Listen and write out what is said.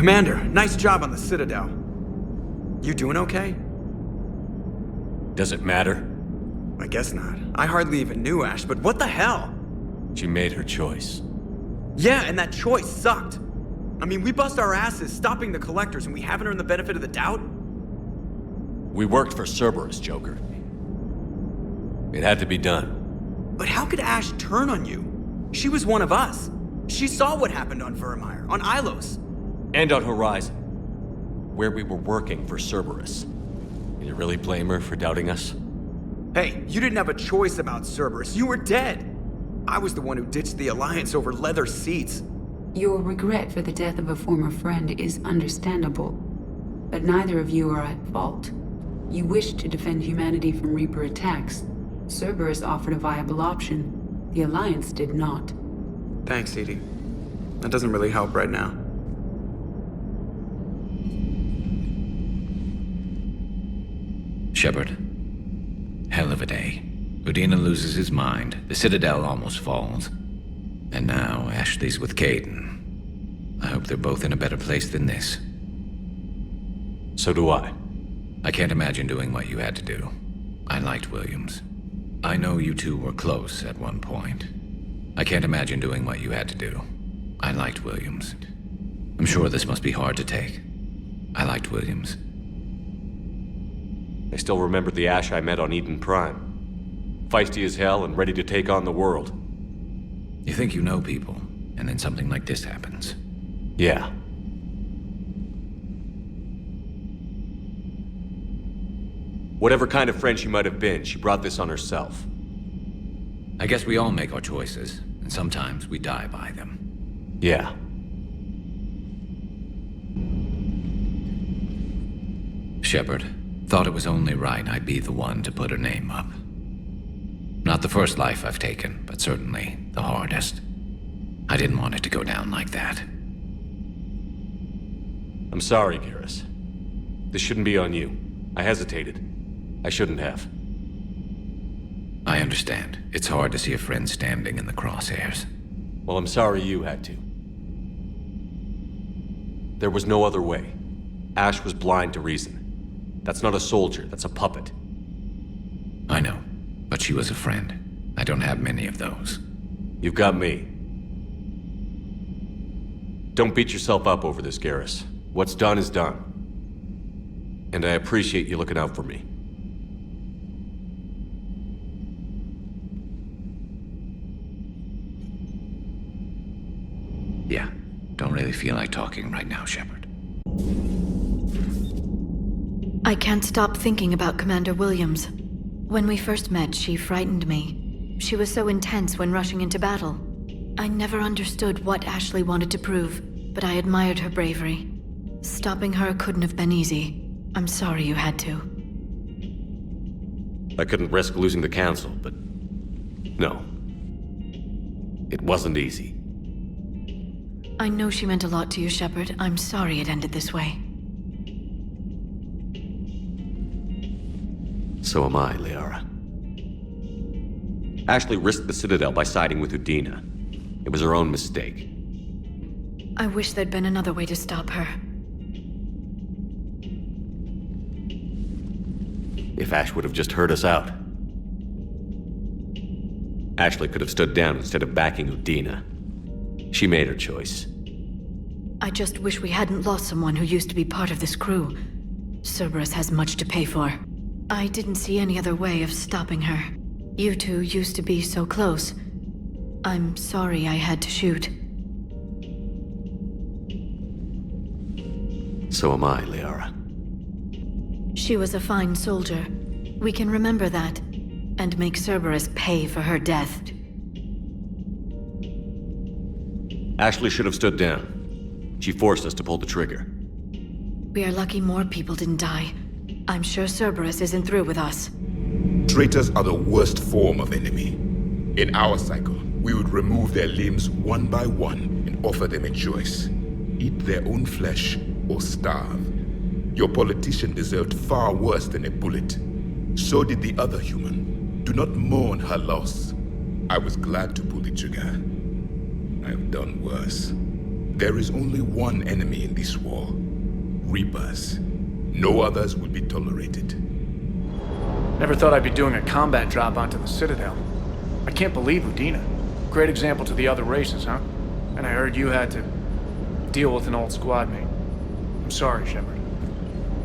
Commander, nice job on the Citadel. You doing okay? Does it matter? I guess not. I hardly even knew Ash, but what the hell? She made her choice. Yeah, and that choice sucked. I mean, we bust our asses stopping the Collectors and we haven't earned the benefit of the doubt? We worked for Cerberus, Joker. It had to be done. But how could Ash turn on you? She was one of us. She saw what happened on Virmire, on Ilos. And on Horizon, where we were working for Cerberus. Can you really blame her for doubting us? Hey, you didn't have a choice about Cerberus. You were dead. I was the one who ditched the Alliance over leather seats. Your regret for the death of a former friend is understandable, but neither of you are at fault. You wished to defend humanity from Reaper attacks. Cerberus offered a viable option. The Alliance did not. Thanks, Edie. That doesn't really help right now. Shepard. Hell of a day. Udina loses his mind, the Citadel almost falls. And now Ashley's with Kaidan. I hope they're both in a better place than this. So do I. I can't imagine doing what you had to do. I liked Williams. I know you two were close at one point. I can't imagine doing what you had to do. I liked Williams. I'm sure this must be hard to take. I liked Williams. I still remember the Ash I met on Eden Prime. Feisty as hell and ready to take on the world. You think you know people, and then something like this happens. Yeah. Whatever kind of friend she might have been, she brought this on herself. I guess we all make our choices, and sometimes we die by them. Yeah. Shepard, thought it was only right I be the one to put her name up. Not the first life I've taken, but certainly the hardest. I didn't want it to go down like that. I'm sorry, Garrus. This shouldn't be on you. I hesitated. I shouldn't have. I understand. It's hard to see a friend standing in the crosshairs. Well, I'm sorry you had to. There was no other way. Ash was blind to reason. That's not a soldier, that's a puppet. I know, but she was a friend. I don't have many of those. You've got me. Don't beat yourself up over this, Garrus. What's done is done. And I appreciate you looking out for me. Yeah, don't really feel like talking right now, Shepard. I can't stop thinking about Commander Williams. When we first met, she frightened me. She was so intense when rushing into battle. I never understood what Ashley wanted to prove, but I admired her bravery. Stopping her couldn't have been easy. I'm sorry you had to. I couldn't risk losing the Council, but... no. It wasn't easy. I know she meant a lot to you, Shepard. I'm sorry it ended this way. So am I, Liara. Ashley risked the Citadel by siding with Udina. It was her own mistake. I wish there'd been another way to stop her. If Ash would have just heard us out. Ashley could have stood down instead of backing Udina. She made her choice. I just wish we hadn't lost someone who used to be part of this crew. Cerberus has much to pay for. I didn't see any other way of stopping her. You two used to be so close. I'm sorry I had to shoot. So am I, Liara. She was a fine soldier. We can remember that, and make Cerberus pay for her death. Ashley should have stood down. She forced us to pull the trigger. We are lucky more people didn't die. I'm sure Cerberus isn't through with us. Traitors are the worst form of enemy. In our cycle, we would remove their limbs one by one and offer them a choice. Eat their own flesh or starve. Your politician deserved far worse than a bullet. So did the other human. Do not mourn her loss. I was glad to pull the trigger. I have done worse. There is only one enemy in this war. Reapers. No others will be tolerated. Never thought I'd be doing a combat drop onto the Citadel. I can't believe Udina. Great example to the other races, huh? And I heard you had to deal with an old squad mate. I'm sorry, Shepard.